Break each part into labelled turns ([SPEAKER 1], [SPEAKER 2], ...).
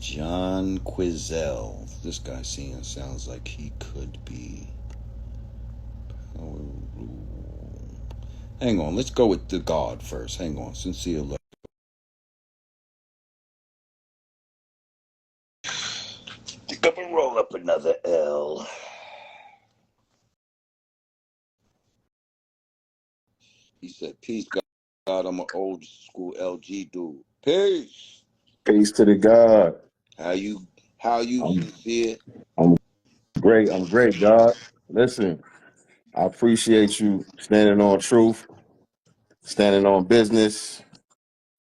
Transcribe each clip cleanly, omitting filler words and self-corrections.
[SPEAKER 1] John Quizell. This guy sounds like he could be. Hang on, let's go with the God first. Hang on, Sincere. Think I'm gonna roll up another L. He said, "Peace, God. I'm an old school LG dude. Peace.
[SPEAKER 2] Peace to the God.
[SPEAKER 1] How you? How you,
[SPEAKER 2] I'm
[SPEAKER 1] Sincere?
[SPEAKER 2] I'm great. I'm great, God. Listen, I appreciate you standing on truth, standing on business.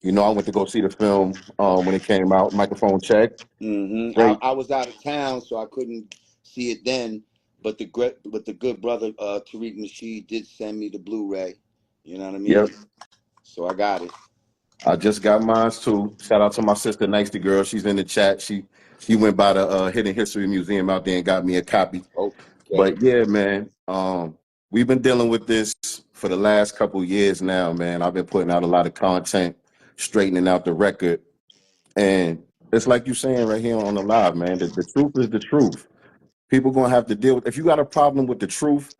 [SPEAKER 2] You know, I went to go see the film when it came out. Microphone check. Great.
[SPEAKER 1] I was out of town, so I couldn't see it then. But the good brother Tariq Nasheed did send me the Blu-ray. You know what I
[SPEAKER 2] Yep.
[SPEAKER 1] mean? So I got it.
[SPEAKER 2] I just got mine too. Shout out to my sister, Nice the girl. She's in the chat. She went by the Hidden History Museum out there and got me a copy.
[SPEAKER 1] Okay.
[SPEAKER 2] But yeah, man, we've been dealing with this for the last couple of years now, man. I've been putting out a lot of content, straightening out the record. And it's like you saying right here on the live, man, that the truth is the truth. People gonna have to deal with. If you got a problem with the truth,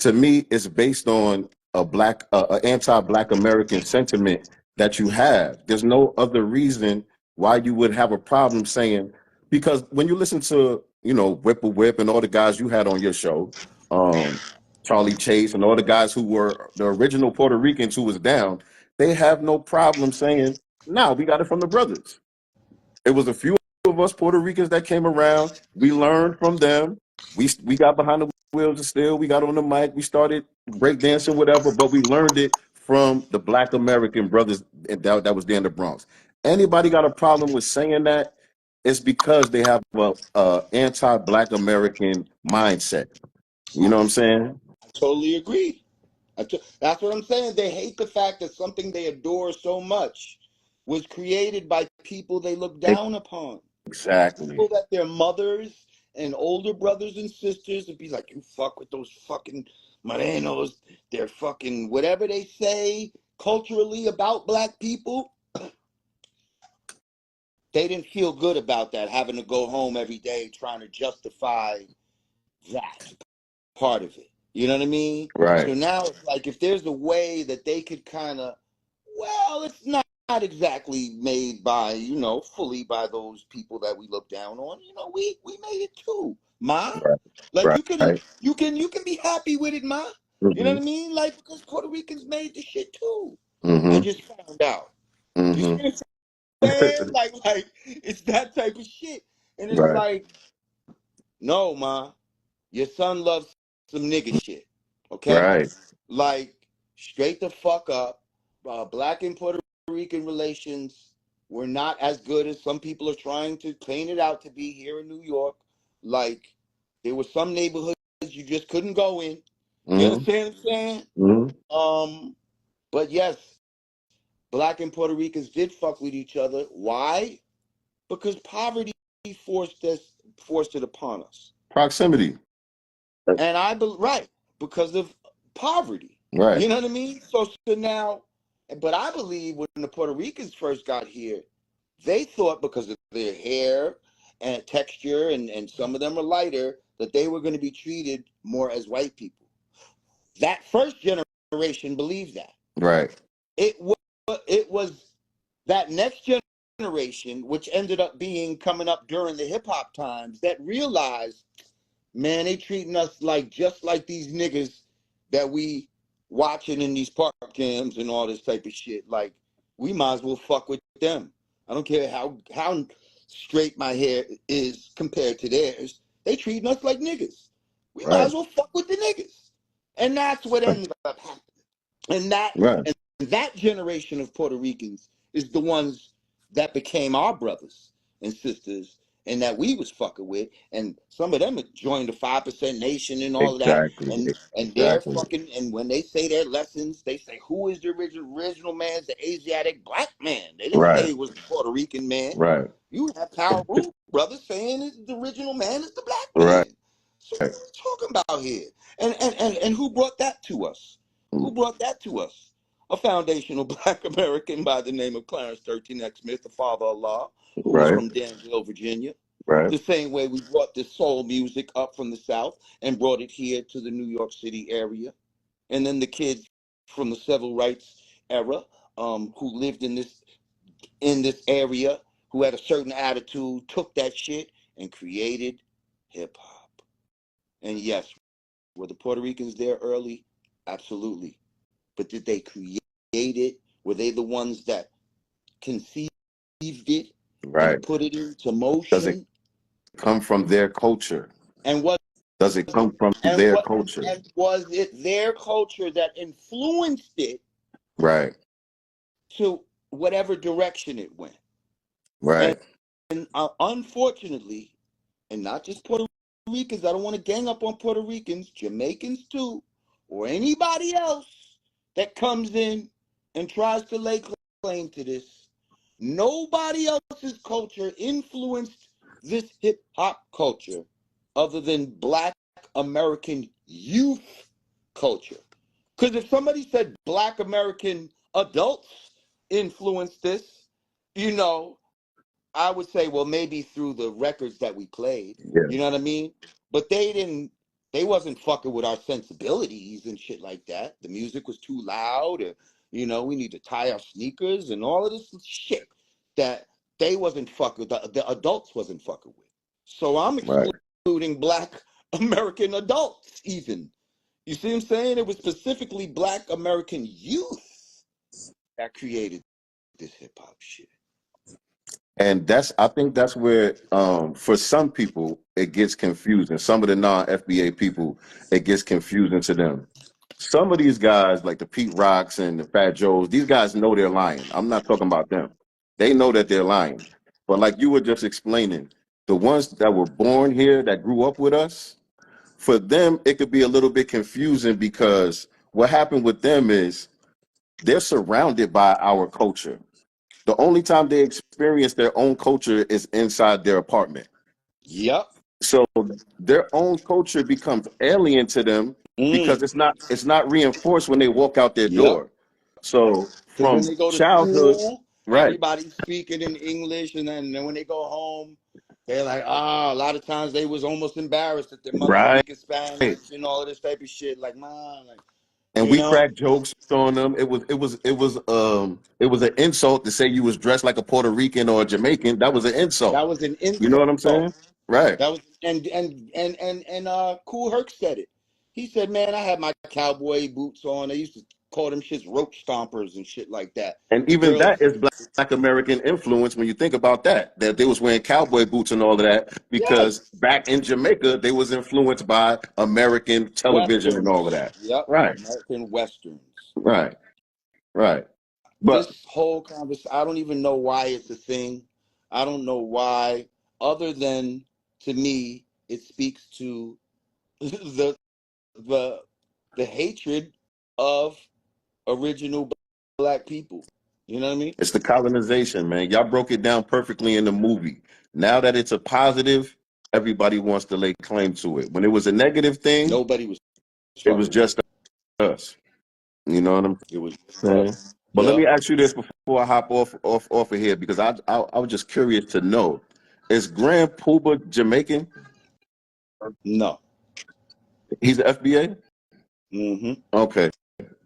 [SPEAKER 2] to me, it's based on a anti-black American sentiment that you have. There's no other reason why you would have a problem saying, because when you listen to, Whipple Whip and all the guys you had on your show, um, Charlie Chase and all the guys who were the original Puerto Ricans who was down, they have no problem saying, "No, we got it from the brothers." It was a few of us Puerto Ricans that came around. We learned from them. We got behind the wheels of steel. We got on the mic. We started breakdancing, whatever. But we learned it from the Black American brothers that was there in the Bronx. Anybody got a problem with saying that? It's because they have a anti-Black American mindset. You know what I'm saying?
[SPEAKER 1] I totally agree. That's what I'm saying. They hate the fact that something they adore so much was created by people they look down upon.
[SPEAKER 2] Exactly.
[SPEAKER 1] People that their mothers and older brothers and sisters would be like, you fuck with those fucking morenos. They're fucking whatever they say culturally about black people. They didn't feel good about that, having to go home every day trying to justify that part of it. You know what I mean?
[SPEAKER 2] Right.
[SPEAKER 1] So now it's like if there's a way that they could kind of, well, it's not exactly made by, fully by those people that we look down on. We made it too, ma.
[SPEAKER 2] Right.
[SPEAKER 1] Like
[SPEAKER 2] Right.
[SPEAKER 1] you can be happy with it, ma. You know
[SPEAKER 2] Mm-hmm.
[SPEAKER 1] what I mean? Like because Puerto Ricans made the shit too. I
[SPEAKER 2] Mm-hmm.
[SPEAKER 1] just found out. You see
[SPEAKER 2] Mm-hmm.
[SPEAKER 1] what I'm saying? Like it's that type of shit, and it's
[SPEAKER 2] Right.
[SPEAKER 1] like, no, ma. Your son loves some nigga shit, okay?
[SPEAKER 2] Right.
[SPEAKER 1] Like, straight the fuck up. Black and Puerto Rican relations were not as good as some people are trying to paint it out to be here in New York. Like, there were some neighborhoods you just couldn't go in. You
[SPEAKER 2] Mm-hmm.
[SPEAKER 1] understand what I'm saying?
[SPEAKER 2] Mm-hmm.
[SPEAKER 1] But yes, Black and Puerto Ricans did fuck with each other. Why? Because poverty forced it upon us.
[SPEAKER 2] Proximity.
[SPEAKER 1] And right, because of poverty.
[SPEAKER 2] Right.
[SPEAKER 1] You know what I mean? So now, but I believe when the Puerto Ricans first got here, they thought because of their hair and texture, and some of them are lighter, that they were going to be treated more as white people. That first generation believed that.
[SPEAKER 2] Right.
[SPEAKER 1] It was that next generation, which ended up being coming up during the hip hop times, that realized, man, they treating us just like these niggas that we watching in these park cams and all this type of shit. Like, we might as well fuck with them. I don't care how straight my hair is compared to theirs. They treating us like niggas. We might
[SPEAKER 2] Right.
[SPEAKER 1] as well fuck with the niggas. And that's what ended up happening. And that
[SPEAKER 2] Right.
[SPEAKER 1] and that generation of Puerto Ricans is the ones that became our brothers and sisters and that we was fucking with. And some of them had joined the 5% Nation and all of that.
[SPEAKER 2] Exactly.
[SPEAKER 1] And they're
[SPEAKER 2] Exactly.
[SPEAKER 1] fucking, and when they say their lessons, they say, who is the original man? It's the Asiatic black man. They didn't
[SPEAKER 2] Right.
[SPEAKER 1] say it was the Puerto Rican man.
[SPEAKER 2] Right.
[SPEAKER 1] You have Power Root brothers saying the original man is the black
[SPEAKER 2] Right.
[SPEAKER 1] man. So what are we talking about here? And who brought that to us? Who brought that to us? a foundational Black American by the name of Clarence 13X Smith, the father of law, who was
[SPEAKER 2] Right.
[SPEAKER 1] from Danville, Virginia.
[SPEAKER 2] Right.
[SPEAKER 1] The same way we brought this soul music up from the South and brought it here to the New York City area. And then the kids from the civil rights era, who lived in this area, who had a certain attitude, took that shit and created hip hop. And yes, were the Puerto Ricans there early? Absolutely. But did they create it? Were they the ones that conceived it
[SPEAKER 2] Right.
[SPEAKER 1] and put it into
[SPEAKER 2] Does it
[SPEAKER 1] motion?
[SPEAKER 2] come from their culture?
[SPEAKER 1] And was
[SPEAKER 2] Does it come from
[SPEAKER 1] and
[SPEAKER 2] their
[SPEAKER 1] what
[SPEAKER 2] culture?
[SPEAKER 1] and was it their culture that influenced it
[SPEAKER 2] Right.
[SPEAKER 1] to whatever direction it went?
[SPEAKER 2] Right.
[SPEAKER 1] And unfortunately, and not just Puerto Ricans, I don't want to gang up on Puerto Ricans, Jamaicans too, or anybody else that comes in and tries to lay claim to this. Nobody else's culture influenced this hip hop culture other than Black American youth culture. Because if somebody said Black American adults influenced this, you know, I would say, well, maybe through the records that we played,
[SPEAKER 2] Yeah.
[SPEAKER 1] you know what I mean? But they wasn't fucking with our sensibilities and shit like that. The music was too loud, or, we need to tie our sneakers and all of this shit that they wasn't fucking, the adults wasn't fucking with. So I'm
[SPEAKER 2] Right.
[SPEAKER 1] excluding Black American adults even. You see what I'm saying? It was specifically Black American youth that created this hip hop shit.
[SPEAKER 2] And I think that's where, for some people, it gets confusing. Some of the non-FBA people, it gets confusing to them. Some of these guys, like the Pete Rocks and the Fat Joes, these guys know they're lying. I'm not talking about them. They know that they're lying. But like you were just explaining, the ones that were born here, that grew up with us, for them, it could be a little bit confusing because what happened with them is they're surrounded by our culture. The only time they experience their own culture is inside their apartment.
[SPEAKER 1] Yep.
[SPEAKER 2] So their own culture becomes alien to them because
[SPEAKER 1] Mm.
[SPEAKER 2] it's not reinforced when they walk out their
[SPEAKER 1] Yep.
[SPEAKER 2] door. So
[SPEAKER 1] Because when
[SPEAKER 2] from
[SPEAKER 1] they go to
[SPEAKER 2] childhood,
[SPEAKER 1] school,
[SPEAKER 2] right,
[SPEAKER 1] everybody's speaking in English, and then when they go home, they're like, a lot of times they was almost embarrassed that their mother
[SPEAKER 2] right.
[SPEAKER 1] speaking Spanish and all of this type of shit. Like, man, like,
[SPEAKER 2] And we cracked jokes on them. It was an insult to say you was dressed like a Puerto Rican or a Jamaican. That was an insult.
[SPEAKER 1] that was an
[SPEAKER 2] You know what I'm
[SPEAKER 1] insult.
[SPEAKER 2] saying? Right.
[SPEAKER 1] That was and Cool Herc said it. He said, "Man, I had my cowboy boots on. They used to call them shits roach stompers and shit like that."
[SPEAKER 2] And
[SPEAKER 1] The
[SPEAKER 2] even
[SPEAKER 1] girls,
[SPEAKER 2] that is Black American influence when you think about that they was wearing cowboy boots and all of that because
[SPEAKER 1] yes,
[SPEAKER 2] back in Jamaica, they was influenced by American television and all of
[SPEAKER 1] westerns.
[SPEAKER 2] that.
[SPEAKER 1] Yep,
[SPEAKER 2] Right,
[SPEAKER 1] American westerns.
[SPEAKER 2] right, right. But
[SPEAKER 1] This whole conversation, I don't even know why it's a thing. I don't know why, other than to me, it speaks to the the the hatred of original Black people. You know what I mean?
[SPEAKER 2] it's the colonization, man. Y'all broke it down perfectly in the movie. Now that it's a positive, everybody wants to lay claim to it. When it was a negative thing,
[SPEAKER 1] Nobody was
[SPEAKER 2] it was
[SPEAKER 1] fucking with it.
[SPEAKER 2] just us. You know what I'm
[SPEAKER 1] It was
[SPEAKER 2] saying?
[SPEAKER 1] us.
[SPEAKER 2] But let
[SPEAKER 1] Yeah.
[SPEAKER 2] me ask you this before I hop off of here because I was just curious to know: is Grand Puba Jamaican?
[SPEAKER 1] No.
[SPEAKER 2] He's an FBA.
[SPEAKER 1] Mm-hmm.
[SPEAKER 2] Okay,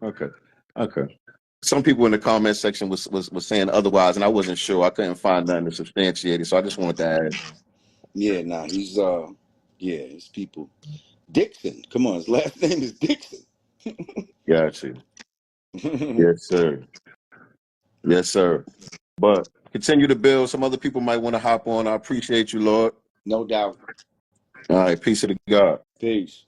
[SPEAKER 2] okay, okay. Some people in the comment section was saying otherwise, and I wasn't sure. I couldn't find nothing to substantiate it, so I just wanted to ask.
[SPEAKER 1] Yeah, nah, his people. Dixon. Come on, his last name is Dixon.
[SPEAKER 2] Got you. Yes, sir. Yes, sir. But continue to build. Some other people might want to hop on. I appreciate you, Lord.
[SPEAKER 1] No doubt.
[SPEAKER 2] All right, peace to the God.
[SPEAKER 1] Peace.